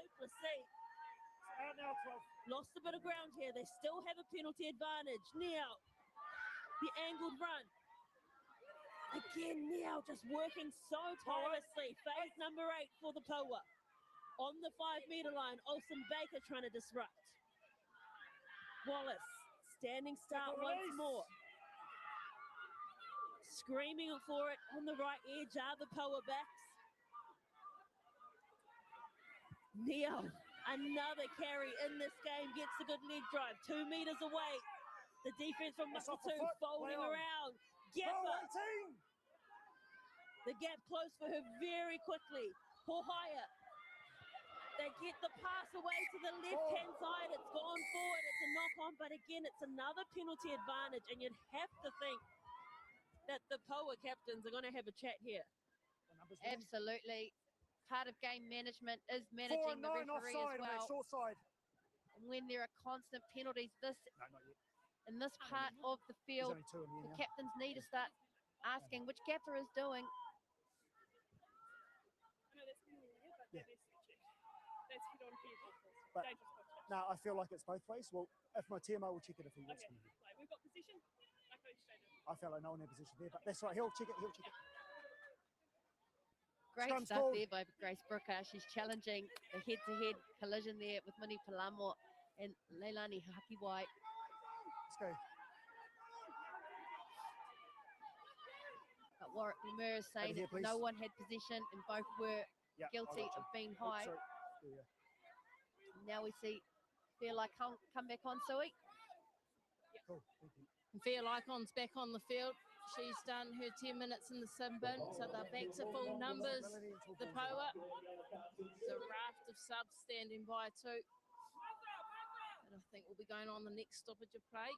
Duplessis. Out now, 12. Lost a bit of ground here. They still have a penalty advantage. Now, the angled run. Again, now just working so tirelessly. Phase number 8 for the Poua. On the 5-meter line, Olsen Baker trying to disrupt. Wallace, standing start once more. Screaming for it on the right edge are the Poua backs. Neil, another carry in this game, gets a good leg drive, 2 meters away. The defense from Matatū folding around. Gapper. The gap closed for her very quickly. Poua. They get the pass away to the left-hand side. It's gone forward. It's a knock-on, but again, it's another penalty advantage, and you'd have to think that the Poua captains are going to have a chat here. Absolutely. Part of game management is managing the referee as well. Short side. And when there are constant penalties, in this part of the field, the captains need to start asking which gaffer is doing. But no, I feel like it's both ways. Well, if my TMO will check it if he wants to. We've got position. I felt like no one had position there, but that's right. He'll check it. Great stuff there by Grace Brooker. She's challenging the head-to-head collision there with Mini Palamo and Leilani Hakiwai. Let's go. But Warwick Lemur is saying that no one had possession and both were guilty of being high. Now we see Fairlight come back on, Sui. Cool, thank you. Fair Icon's back on the field. She's done her 10 minutes in the sim bin, so they're back to full numbers. The Poua, there's a raft of subs standing by too. And I think we'll be going on the next stoppage of play.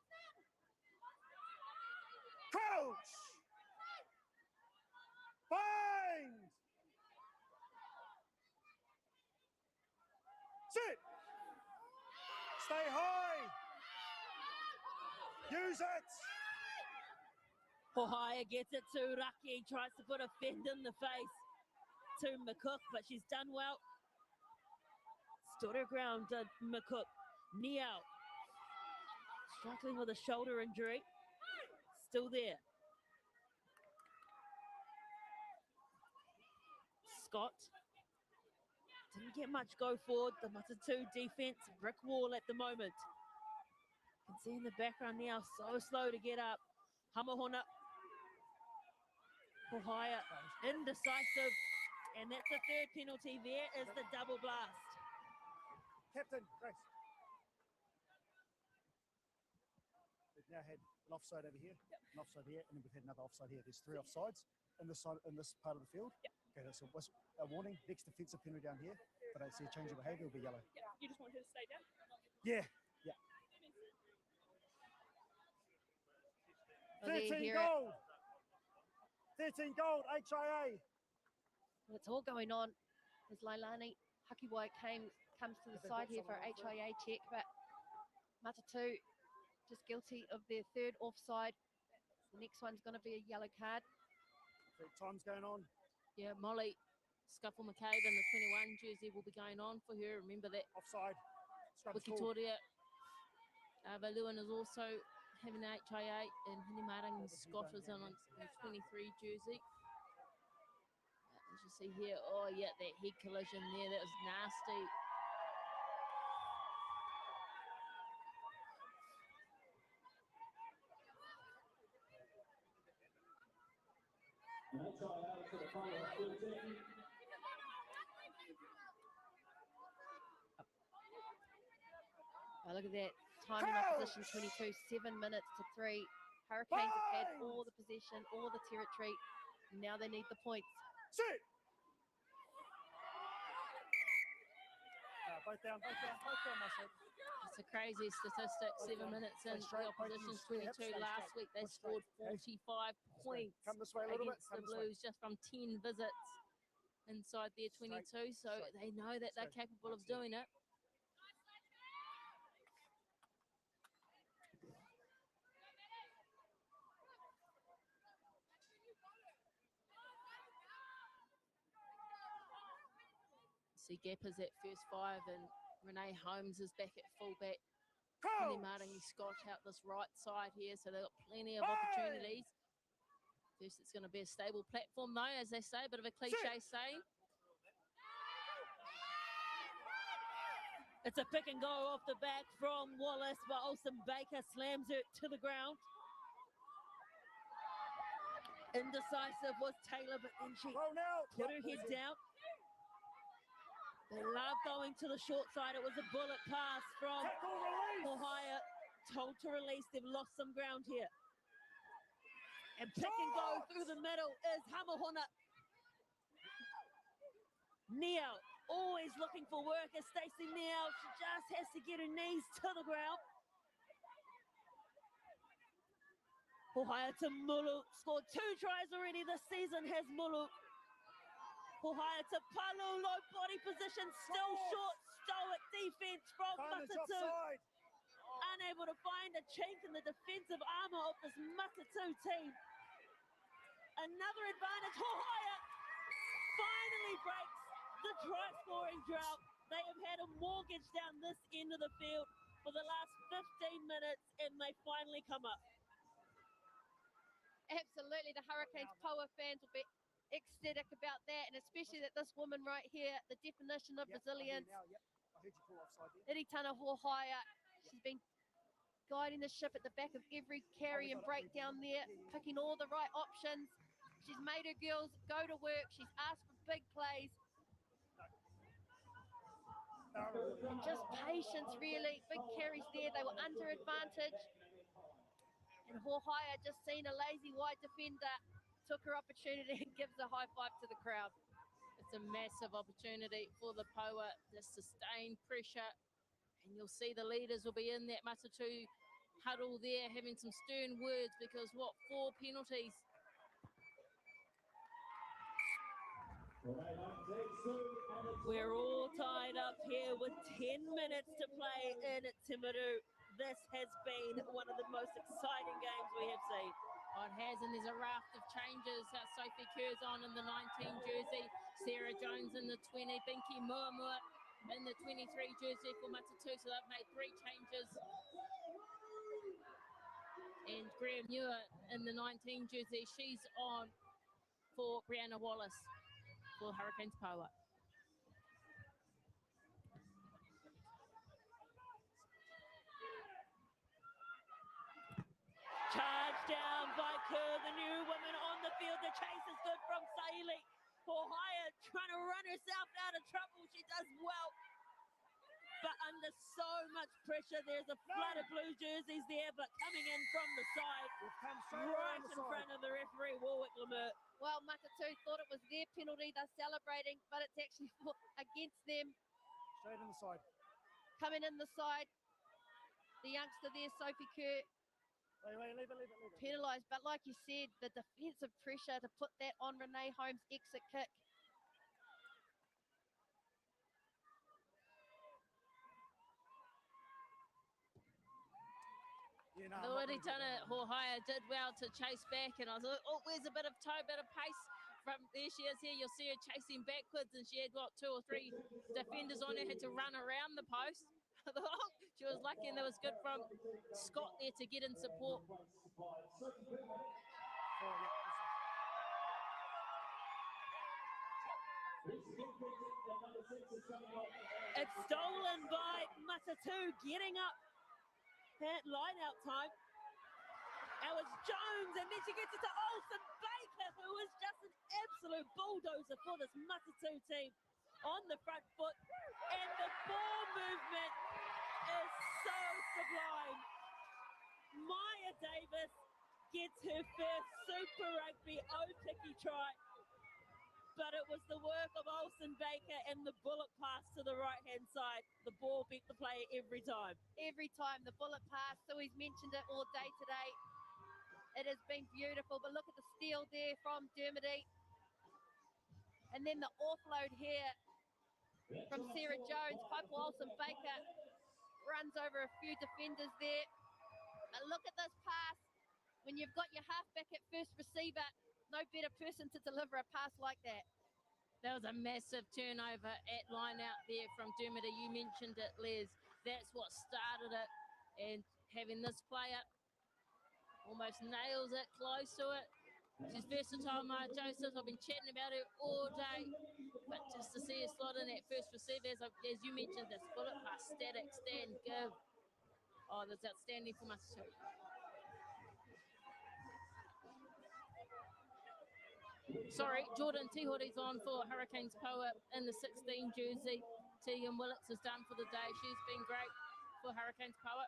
Crouch! Bind! Sit! Stay high! Use it! Poua gets it to Raki, tries to put a fend in the face to McCook, but she's done well. Stood her ground, McCook. Niao, struggling with a shoulder injury. Still there. Scott didn't get much go forward. The Matatū defense, brick wall at the moment. You can see in the background now, so slow to get up. Hamahona. Poua, indecisive. And that's the third penalty. There is the double blast. Captain, Grace. We've now had an offside over here, an offside here, and then we've had another offside here. There's 3 offsides in this part of the field. Okay, that's a warning. Next defensive penalty down here, but I see a change of behaviour, will be yellow. You just want her to stay down? Yeah. 13 gold. 13 gold, HIA. It's all going on as Leilani Hakiwai comes to the side here for a HIA check, but Matatū just guilty of their third offside. The next one's going to be a yellow card. Time's going on. Yeah, Molly Scuffle McCabe in the 21 jersey will be going on for her. Remember that. Offside. Wikitoria Valuan is also having an HIA, and Hinimarang Scott is on the 23 jersey. As you see here, oh yeah, that head collision there, that was nasty. Look at that, time in opposition 22, 7 minutes to 3. Hurricanes have had all the possession, all the territory. Now they need the points. Sit! Both down, my son. It's a crazy statistic, 7 minutes in, the opposition's 22. Last week they scored 45 points against the Blues just from 10 visits inside their 22, so they know that they're capable of doing it. See See Gappers at first 5 and Renee Holmes is back at fullback. And then Maringi Scott out this right side here, so they've got plenty of opportunities. First, it's going to be a stable platform, though, as they say, a bit of a cliche saying. It's a pick and go off the back from Wallace, but Olsen Baker slams it to the ground. Indecisive was Taylor, but then she put her head down. They love going to the short side. It was a bullet pass from Poua, told to release. They've lost some ground here. And pick and go through the middle is Hamahona. Neo always looking for work as Stacey Neo. She just has to get her knees to the ground. Poua to Mulu. Scored 2 tries already this season, has Mulu. Poua to Palu. Low body position, still short. Stoic defense from Matatū. Unable to find a chink in the defensive armour of this Matatū team. Another advantage. Poua finally breaks the try-scoring drought. They have had a mortgage down this end of the field for the last 15 minutes, and they finally come up. Absolutely, the Hurricanes Poua fans will be ecstatic about that, and especially that this woman right here, the definition of resilience, Iritana Hohaia, she's been guiding the ship at the back of every carry and breakdown there, picking all the right options. She's made her girls go to work. She's asked for big plays. And just patience, really. Big carries there. They were under advantage. And Hohaia just seen a lazy wide defender, took her opportunity and gives a high five to the crowd. It's a massive opportunity for the Poua to sustain pressure. And you'll see the leaders will be in that Matatū huddle there having some stern words because, 4 penalties. We're all tied up here with 10 minutes to play in Timaru. This has been one of the most exciting games we have seen. Oh, it has, and there's a raft of changes. Sophie Kerr's on in the 19 jersey, Sarah Jones in the 20, Binky Muamua in the 23 jersey for Matatū, so they've made 3 changes. And Graham Muir in the 19 jersey, she's on for Brianna Wallace for Hurricanes Poua. Charge down by Kerr, the new woman on the field. The chase is good from Saili. Poua trying to run herself out of trouble. She does well. But under so much pressure, there's a flood of blue jerseys there, but coming in from the side, right in front of the referee, Warwick Lemert. Well, Matatū thought it was their penalty. They're celebrating, but it's actually against them. Straight in the side. Coming in the side, the youngster there, Sophie Kerr, Leave it. penalised. But like you said, the defensive pressure to put that on Renee Holmes' exit kick. The Iritana Hohaia did well to chase back, and I was like, oh, where's a bit of toe, bit of pace from there she is here. You'll see her chasing backwards, and she had, 2 or 3 defenders on her, had to run around the post. She was lucky, and that was good from Scott there to get in support. It's stolen by Matatū, getting up at line out time. Now it's Jones, and then she gets it to Olsen Baker, who is just an absolute bulldozer for this Matatū team on the front foot. And the ball movement is so sublime. Maya Davis gets her first Super Rugby O-Picky try. But it was the work of Olsen Baker and the bullet pass to the right-hand side. The ball beat the player every time. Every time, the bullet pass. So he's mentioned it all day today. It has been beautiful. But look at the steal there from Dermody. And then the offload here from Sarah Jones. Piper Olsen Baker runs over a few defenders there. But look at this pass. When you've got your halfback at first receiver, no better person to deliver a pass like that. That was a massive turnover at line out there from Dermota. You mentioned it, Les. That's what started it. And having this player almost nails it, close to it. She's versatile, Maya Joseph. I've been chatting about her all day. But just to see her slot in that first receive, as you mentioned, this bullet pass, static, stand, give. Oh, that's outstanding for Matatū. Sorry, Jordan Tihore's on for Hurricanes Poua in the 16 jersey. Tegan Willits is done for the day. She's been great for Hurricanes Poua.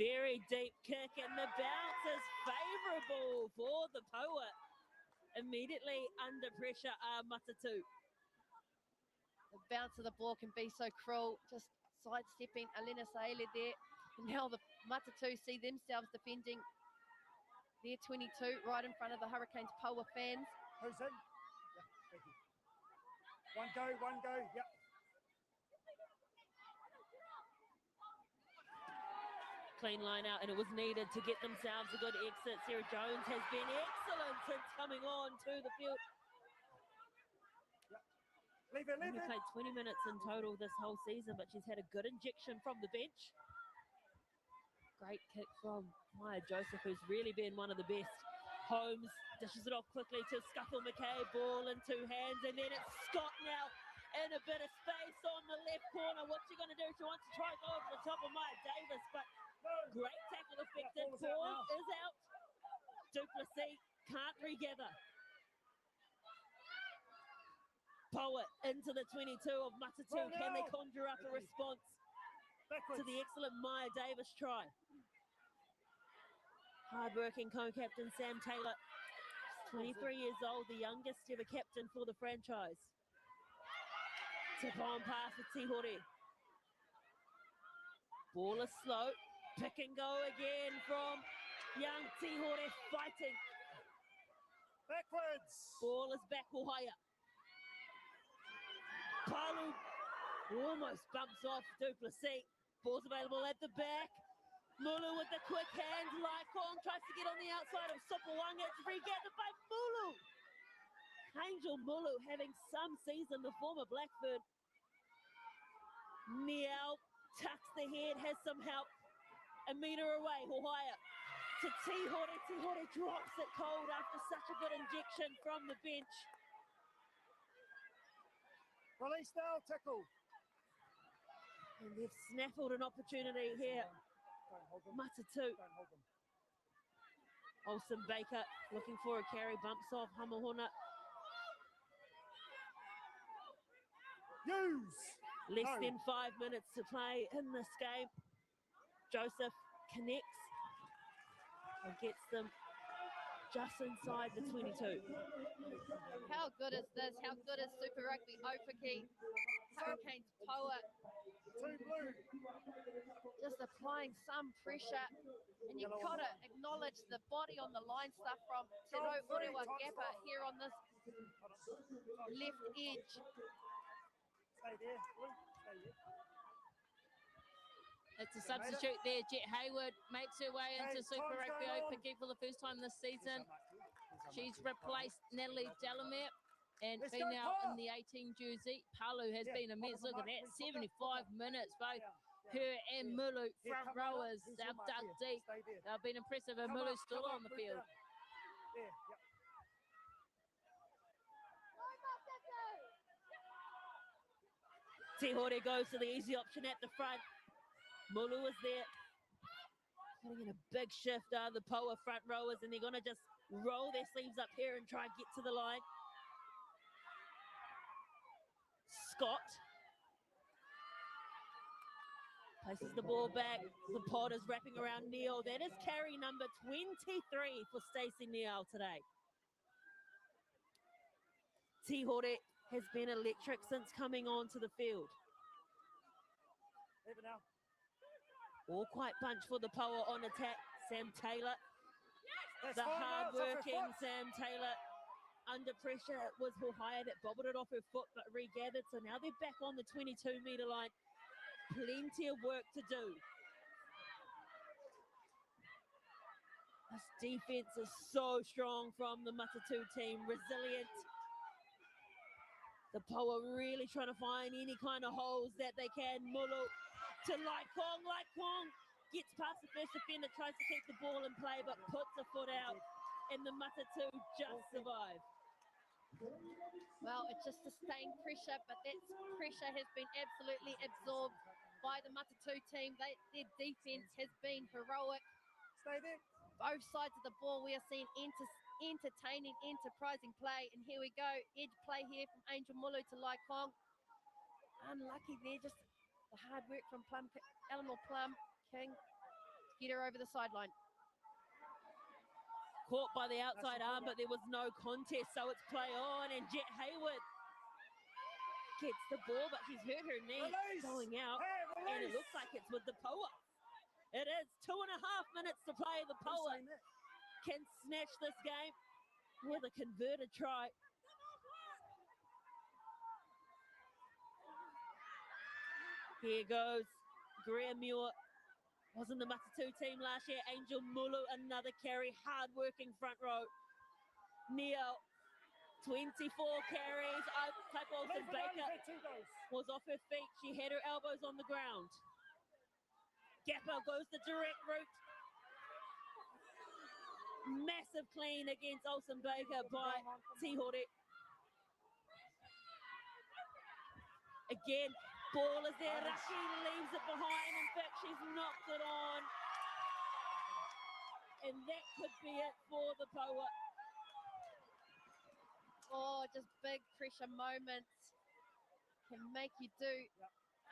Very deep kick, and the bounce is favourable for the Poua. Immediately under pressure are Matatū. The bounce of the ball can be so cruel. Just sidestepping Alina Saele there. And now the Matatū see themselves defending their 22 right in front of the Hurricanes Poua fans. Who's in? Yeah, thank you. One go, yep. Clean line out, and it was needed to get themselves a good exit. Sarah Jones has been excellent since coming on to the field. Leave it. Only played 20 minutes in total this whole season, but she's had a good injection from the bench. Great kick from Maya Joseph, who's really been one of the best. Holmes dishes it off quickly to Scuffle McKay, ball in two hands, and then it's Scott now in a bit of space on the left corner. What's she going to do? She wants to try to go over the top of Maya Davis, but great tackle effected. Poua is out. Duplessis can't regather. Poua into the 22 of Matatū. Can they conjure up a response to the excellent Maya Davis try? Hard-working co-captain Sam Taylor, 23 years old, the youngest ever captain for the franchise. Tip-on pass for Tihore. Ball is slow. Pick and go again from young Tihore, fighting. Backwards. Ball is back, Ohaya. Palu almost bumps off Duplessis. Ball's available at the back. Mulu with the quick hand. Lycon tries to get on the outside of Sopawanga. It's regathered by Mulu. Angel Mulu having some season, the former Blackbird. Niel tucks the head, has some help. A metre away, Ohaya to Tihore. Tihore drops it cold after such a good injection from the bench. Release now, tackle. And they've snaffled an opportunity here. Matatū. Olsen Baker looking for a carry, bumps off Hamahona. Less than 5 minutes to play in this game. Joseph connects and gets them just inside the 22. How good is this? How good is Super Rugby Opaki? Hurricanes Poua just applying some pressure. And you've got to acknowledge the body on the line stuff from Te Rau Orewa Gappa here on this left edge. Stay there. Stay there. It's a substitute there. Jet Hayward makes her way into Super Rugby Opaki for the first time this season. She's replaced Natalie Delamere and been out in the 18 jersey. Palu has been immense. Look at that, 75 minutes. Both her and Mulu, front rowers, they've dug deep. They've been impressive, and Mulu's still on the field. Tihore goes to the easy option at the front. Mulu is there. Putting in a big shift are the Poua front rowers, and they're going to just roll their sleeves up here and try and get to the line. Scott places the ball back. The pod is wrapping around Neal. That is carry number 23 for Stacey Neal today. Tihore has been electric since coming onto the field. All quite bunch for the Poua on attack. Sam Taylor, the hard-working Sam Taylor. Under pressure, it was Ohaya that bobbled it off her foot but regathered. So now they're back on the 22-metre line. Plenty of work to do. This defense is so strong from the Matatū team. Resilient, The Poua really trying to find any kind of holes that they can. Mulu to Laikong. Laikong gets past the first defender, tries to keep the ball in play, but puts a foot out, and the Matatū just survive. Well, it's just sustained pressure, but that pressure has been absolutely absorbed by the Matatū team. Their defense has been heroic. Stay there. Both sides of the ball, we are seeing entertaining, enterprising play. And here we go, edge play here from Angel Mulu to Laikong. Unlucky there, just the hard work from Eleanor Plum King to get her over the sideline. Caught by the outside arm, but there was no contest, so it's play on, and Jet Hayward gets the ball, but she's hurt her knee going out, and it looks like it's with the Poua. It is 2.5 minutes to play. The Poua can snatch this game with a converted try. Here goes Greer Muir. Wasn't the Matatū team last year. Angel Mulu, another carry, hard-working front row. Neo, 24 carries. Type Olsen Baker was off her feet. She had her elbows on the ground. Gapper goes the direct route. Massive clean against Olsen Baker by Tihore. Again, ball is there. Raki leaves it behind. In fact, she's knocked it on. And that could be it for the Poua. Oh, just big pressure moments can make you do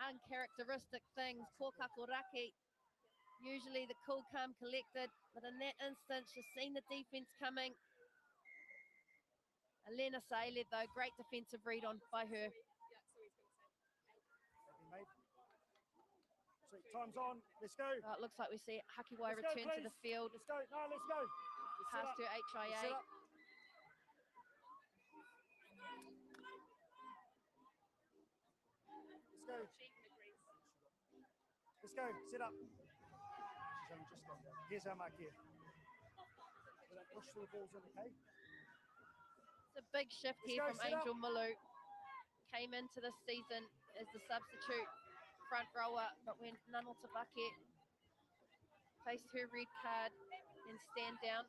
uncharacteristic things. Kōkako Raki, usually the cool, calm, collected, but in that instance, she's seen the defense coming. Elena Saile, though, great defensive read on by her. Sweet, time's on. Let's go. It looks like we see Hakiwai return to the field. Let's go. No, let's go. Pass to HIA. Let's go. Sit up. She's only just gone down. Here's our mark here. We don't push through the balls in, okay? It's a big shift here from Angel Mulu. Came into this season as the substitute front rower, but when Nano Tabake faced her red card and stand down.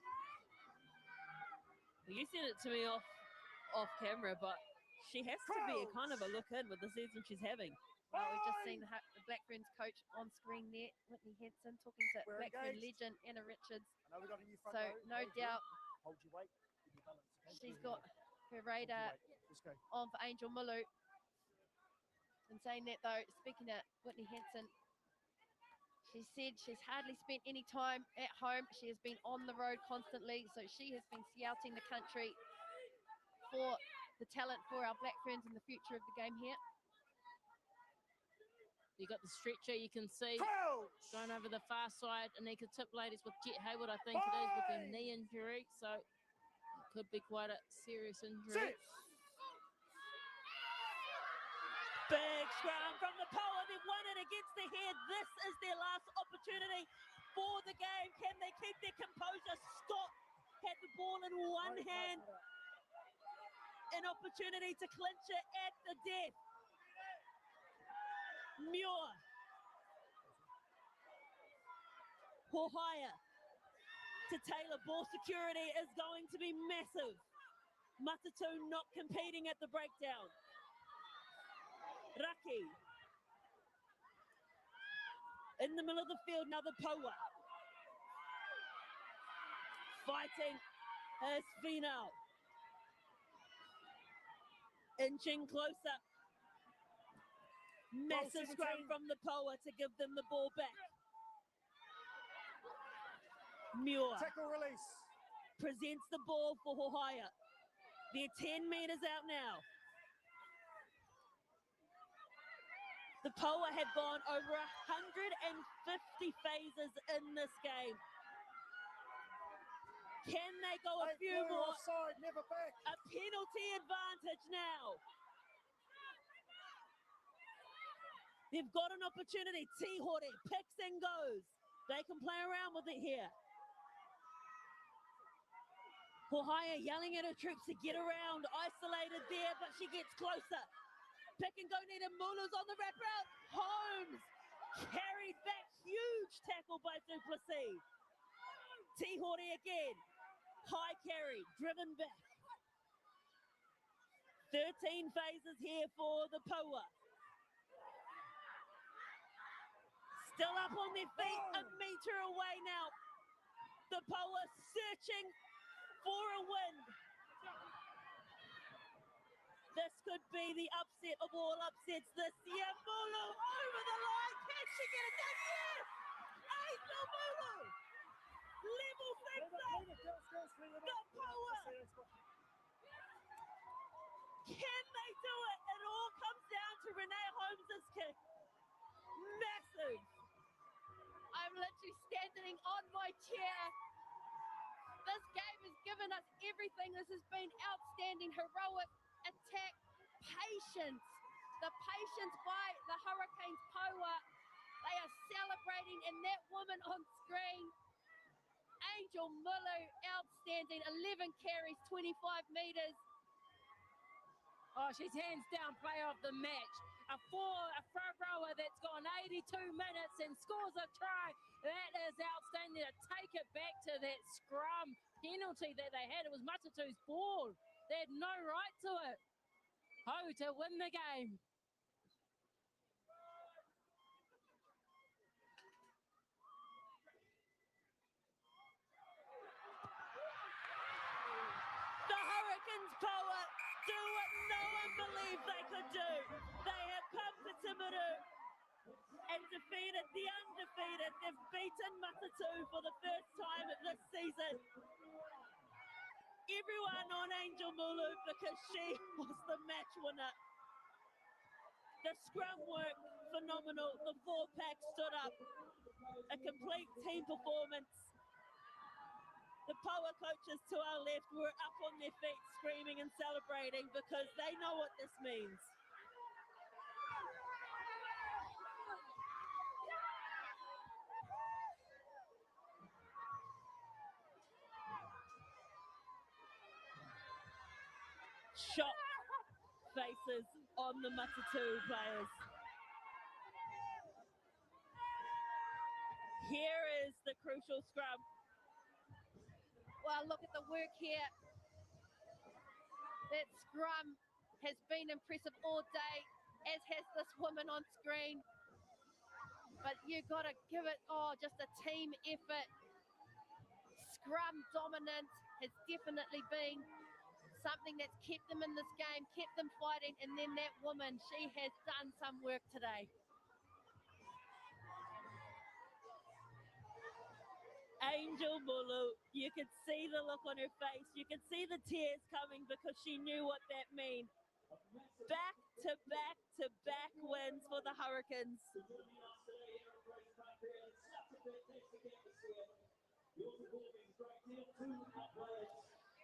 You sent it to me off camera, but she has to be a kind of a look in with the season she's having. Well, we've just seen the Black Ferns coach on screen there, Whitney Henson, talking to Black Fern legend Anna Richards. I know we got a new front so row. no doubt Hold your weight, give your balance, okay? She's got her radar on for Angel Mulu. And saying that though, speaking to Whitney Henson, she said she's hardly spent any time at home. She has been on the road constantly, so she has been scouting the country for the talent for our Black Ferns in the future of the game here. You got the stretcher, you can see going over the far side. Anika Tip ladies with Jet Hayward, I think it is, with her knee injury. So it could be quite a serious injury. Big scrum from the Poua. They've won it against the head. This is their last opportunity for the game. Can they keep their composure? Scott had the ball in one hand. An opportunity to clinch it at the death. Muir. Pohaya to Taylor. Ball security is going to be massive. Matatū not competing at the breakdown. Raki. In the middle of the field, now the Poua. Fighting as Finau. Inching closer. Massive scrum from the Poua to give them the ball back. Muir. Tackle release. Presents the ball for Hohaya. They're 10 meters out now. The Poua have gone over 150 phases in this game. Can they go a few more? Offside, never back. A penalty advantage now. They've got an opportunity. Tihore picks and goes. They can play around with it here. Poua yelling at her troops to get around, isolated there, but she gets closer. Pick and go Nita Mulu's on the wraparound. Holmes carried back, huge tackle by Duplessis. Tihore again, high carry, driven back. 13 phases here for the Poua. Still up on their feet, a metre away now. The Poua searching for a win. This could be the upset of all upsets this year. Mulu over the line. Can she get it done? Yes! Angel Mulu! Level things up. The Poua. Can they do it? It all comes down to Renee Holmes' kick. Massive. I'm literally standing on my chair. This game has given us everything. This has been outstanding, heroic attack, patience. The patience by the Hurricanes Poua. They are celebrating, and that woman on screen, Angel Mulu, outstanding. 11 carries, 25 metres. Oh, she's hands down player of the match. A front rower that's gone 82 minutes and scores a try. That is outstanding to take it back to that scrum penalty that they had. It was Matatū's ball. They had no right to it. Oh, to win the game. The Hurricanes Poua do what no one believed they could do. They have come to Timaru and defeated the undefeated. They've beaten Matatū for the first time this season. Everyone on Angel Mulu because she was the match winner. The scrum work, phenomenal. The four-pack stood up. A complete team performance. The Poua coaches to our left were up on their feet screaming and celebrating because they know what this means. Shocked faces on the Matatū players. Here is the crucial scrum. Well, look at the work here. That scrum has been impressive all day, as has this woman on screen. But you got to give it, just a team effort. Scrum dominance has definitely been something that's kept them in this game, kept them fighting, and then that woman, she has done some work today. Angel Mulu, you could see the look on her face. You could see the tears coming because she knew what that meant. Back to back to back wins for the Hurricanes.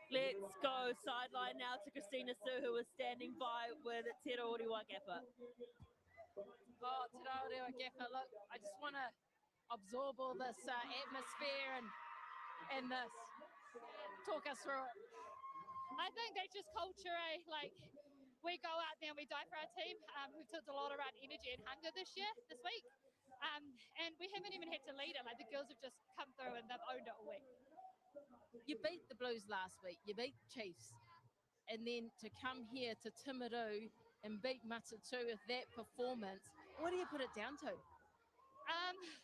Let's go sideline now to Christina Sue, who was standing by with Te Rauriwa Gappa. Oh, Te Rauriwa Gappa, look, I just want to absorb all this atmosphere and this. Talk us through it. I think that's just culture, eh? Like, we go out there and we die for our team. We've talked a lot around energy and hunger this week. And we haven't even had to lead it. Like, the girls have just come through and they've owned it all week. You beat the Blues last week. You beat Chiefs. And then to come here to Timaru and beat Matatū with that performance, what do you put it down to?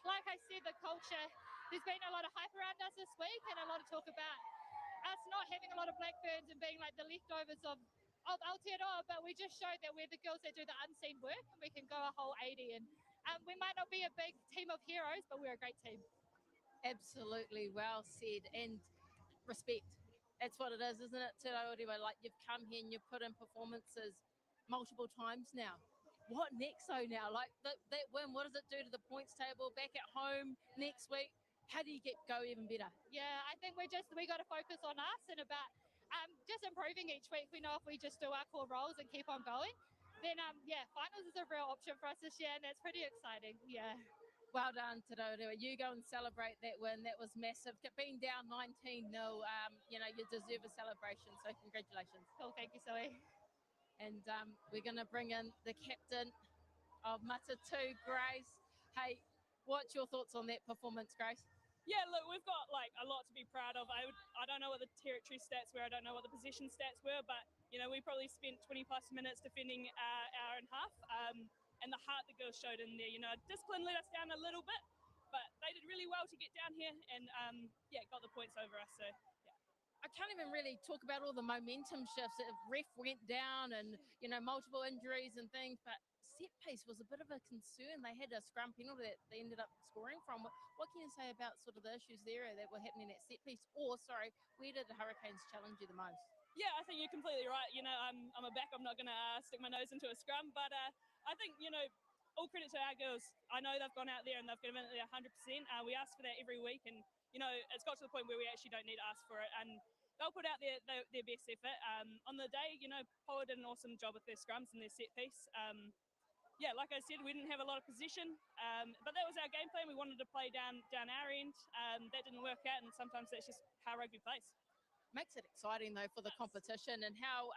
Like I said, the culture, there's been a lot of hype around us this week and a lot of talk about us not having a lot of Blackburns and being like the leftovers of Aotearoa, but we just showed that we're the girls that do the unseen work and we can go a whole 80. And we might not be a big team of heroes, but we're a great team. Absolutely, well said. And respect. That's what it is, isn't it? Te Rauriwa, like you've come here and you've put in performances multiple times now. What next though now? Like that win, what does it do to the points table back at home next week? How do you go even better? Yeah, I think we got to focus on us and about just improving each week. We know if we just do our core roles and keep on going, then finals is a real option for us this year, and that's pretty exciting. Yeah. Well done, Te Raurewa. You go and celebrate that win. That was massive. Being down 19-0, you know, you deserve a celebration. So congratulations. Cool, thank you, Zoe. And we're going to bring in the captain of Matatū, Grace. Hey, what's your thoughts on that performance, Grace? Yeah, look, we've got like a lot to be proud of. I don't know what the territory stats were. I don't know what the position stats were, but you know, we probably spent 20 plus minutes defending our hour and a half. And the heart the girls showed in there, you know, discipline let us down a little bit, but they did really well to get down here and yeah, got the points over us. So I can't even really talk about all the momentum shifts. The ref went down and, you know, multiple injuries and things, but set piece was a bit of a concern. They had a scrum penalty that they ended up scoring from. What can you say about sort of the issues there that were happening at set piece? Or, sorry, where did the Hurricanes challenge you the most? yeah, I think you're completely right. You know, I'm a back. I'm not going to stick my nose into a scrum, but I think, you know, all credit to our girls. I know they've gone out there and they've given it 100%. We ask for that every week, and you know, it's got to the point where we actually don't need to ask for it, and they'll put out their best effort. On the day, you know, Poua did an awesome job with their scrums and their set piece. Yeah, like I said, we didn't have a lot of position, but that was our game plan. We wanted to play down our end. That didn't work out, and sometimes that's just how rugby plays. Makes it exciting though for the competition, and how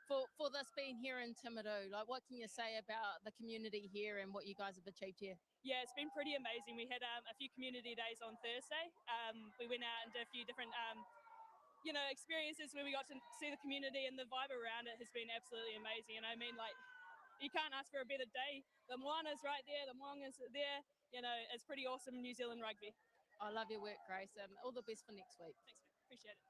for this being here in Timaru, like what can you say about the community here and what you guys have achieved here? Yeah, it's been pretty amazing. We had a few community days on Thursday. We went out and did a few different you know, experiences where we got to see the community, and the vibe around it has been absolutely amazing. And I mean, like, you can't ask for a better day. The Moana's right there, the Moanga's there. You know, it's pretty awesome New Zealand rugby. I love your work, Grace. All the best for next week. Thanks, man. Appreciate it.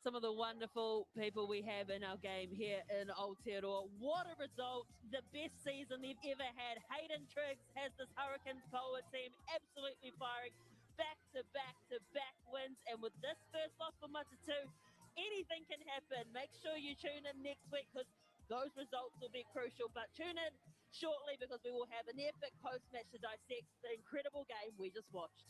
Some of the wonderful people we have in our game here in Aotearoa. What a result. The best season they've ever had. Hayden Triggs has this Hurricanes Poua team absolutely firing. Back to back wins. And with this first loss for Matatū, anything can happen. Make sure you tune in next week because those results will be crucial. But tune in shortly because we will have an epic post-match to dissect the incredible game we just watched.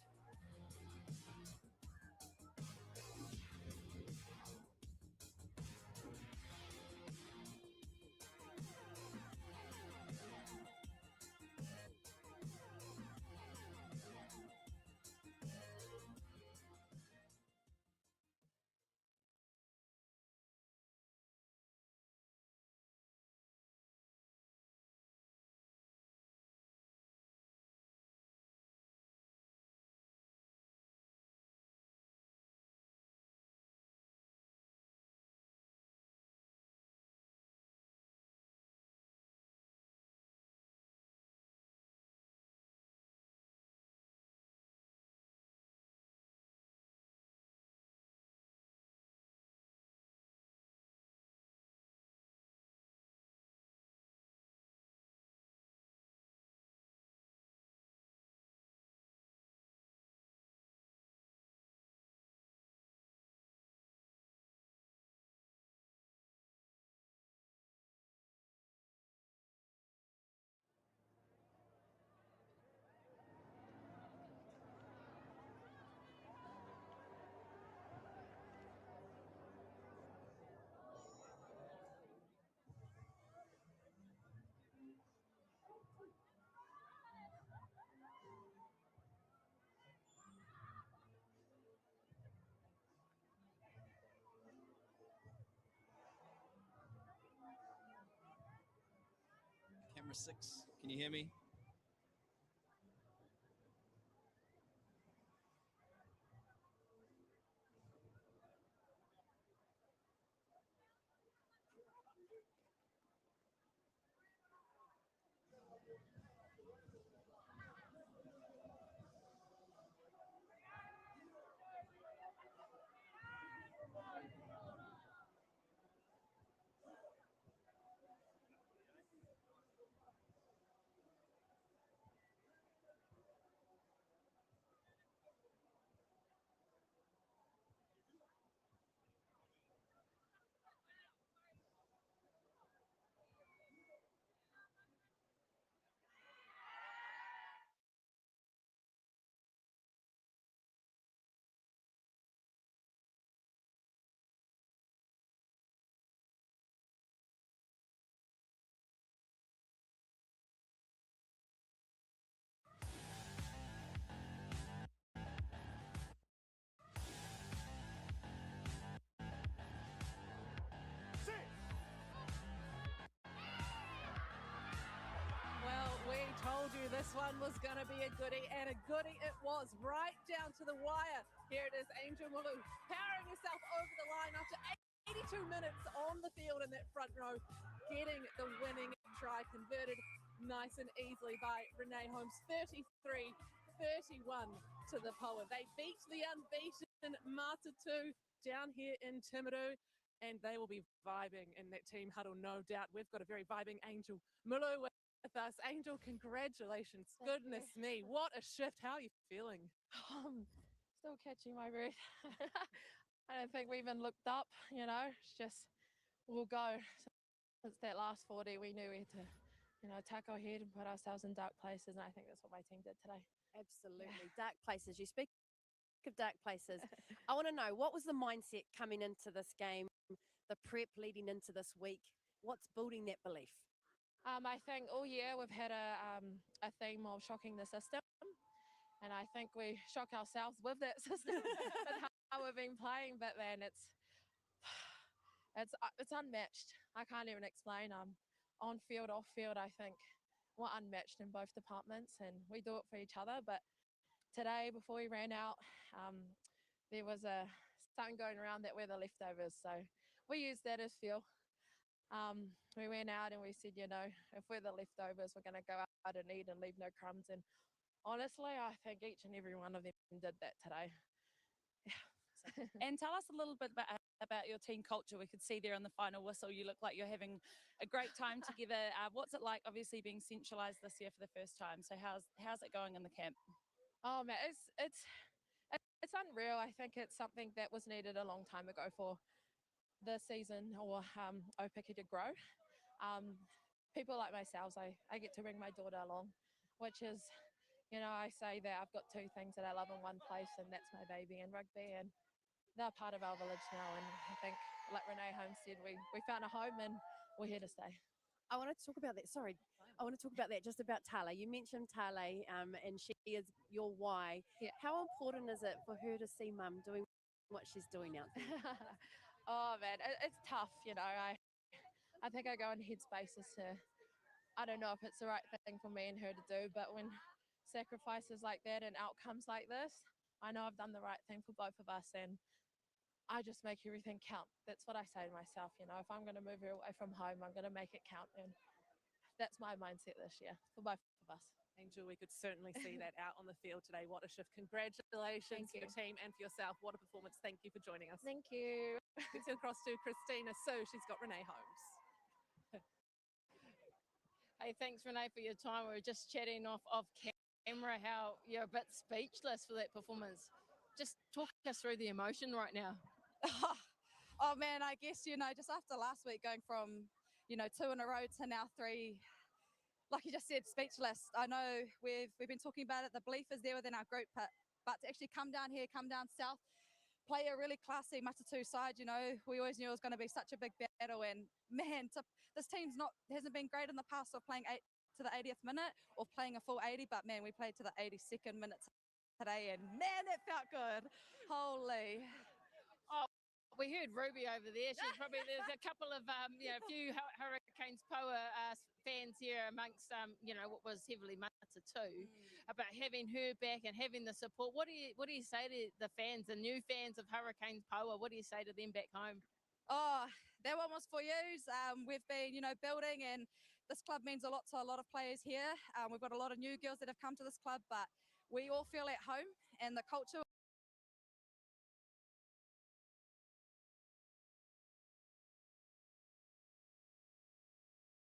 Camera 6, can you hear me? told you this one was going to be a goodie, and a goodie it was, right down to the wire. Here it is, Angel Mulu powering herself over the line after 82 minutes on the field in that front row, getting the winning try converted nice and easily by Renee Holmes, 33-31 to the Poua. They beat the unbeaten Matatū down here in Timaru, and they will be vibing in that team huddle, no doubt. We've got a very vibing Angel Mulu with us. Angel, congratulations. Goodness me, what a shift. How are you feeling? Still catching my breath. I don't think we even looked up, it's just, we'll go. It's that last 40, we knew we had to, tuck our head and put ourselves in dark places, and I think that's what my team did today. Absolutely. Dark places. You speak of dark places. I want to know, what was the mindset coming into this game, the prep leading into this week? What's building that belief? I think all year we've had a theme of shocking the system, and I think we shock ourselves with that system and how we've been playing. But man, it's unmatched. I can't even explain. On field, off field, I think we're unmatched in both departments, and we do it for each other. But today, before we ran out, there was something going around that we're the leftovers, so we used that as fuel. We went out and we said, if we're the leftovers, we're going to go out and eat and leave no crumbs. And honestly, I think each and every one of them did that today. Yeah. And tell us a little bit about your team culture. We could see there on the final whistle, you look like you're having a great time together. What's it like, obviously, being centralised this year for the first time? So how's it going in the camp? Oh man, it's unreal. I think it's something that was needed a long time ago for the season or OPICA to grow. People like myself, I get to bring my daughter along, which is, I say that I've got two things that I love in one place, and that's my baby and rugby, and they're part of our village now. And I think, like Renee Holmes said, we found a home and we're here to stay. I want to talk about that. Sorry. I want to talk about that, just about Tale. You mentioned Tale, and she is your why. Yeah. How important is it for her to see Mum doing what she's doing out there? Oh man, it's tough. I think I go in headspaces to, I don't know if it's the right thing for me and her to do, but when sacrifices like that and outcomes like this, I know I've done the right thing for both of us, and I just make everything count. That's what I say to myself. If I'm going to move her away from home, I'm going to make it count, and that's my mindset this year for both of us. Angel, we could certainly see that out on the field today. What a shift. Congratulations for your team and for yourself. What a performance. Thank you for joining us. Thank you. Let's go across to Christina. So she's got Renee Holmes. Hey, thanks, Renee, for your time. We were just chatting off camera how you're a bit speechless for that performance. Just talk us through the emotion right now. Oh man, I guess, just after last week going from, 2 in a row to now 3, like you just said, speechless. I know we've been talking about it. The belief is there within our group, but to actually come down here, come down south, play a really classy Matatū side, we always knew it was going to be such a big battle. And man, this team's hasn't been great in the past of playing to the 80th minute or playing a full 80, but man, we played to the 82nd minute today, and man, that felt good. Holy. Oh, we heard Ruby over there. There's a couple of, few Hurricanes Poua fans here amongst, what was heavily Matatū, about having her back and having the support. What do you say to the fans, the new fans of Hurricanes Poua? What do you say to them back home? Oh, that one was for you. We've been, building, and this club means a lot to a lot of players here. We've got a lot of new girls that have come to this club, but we all feel at home, and the culture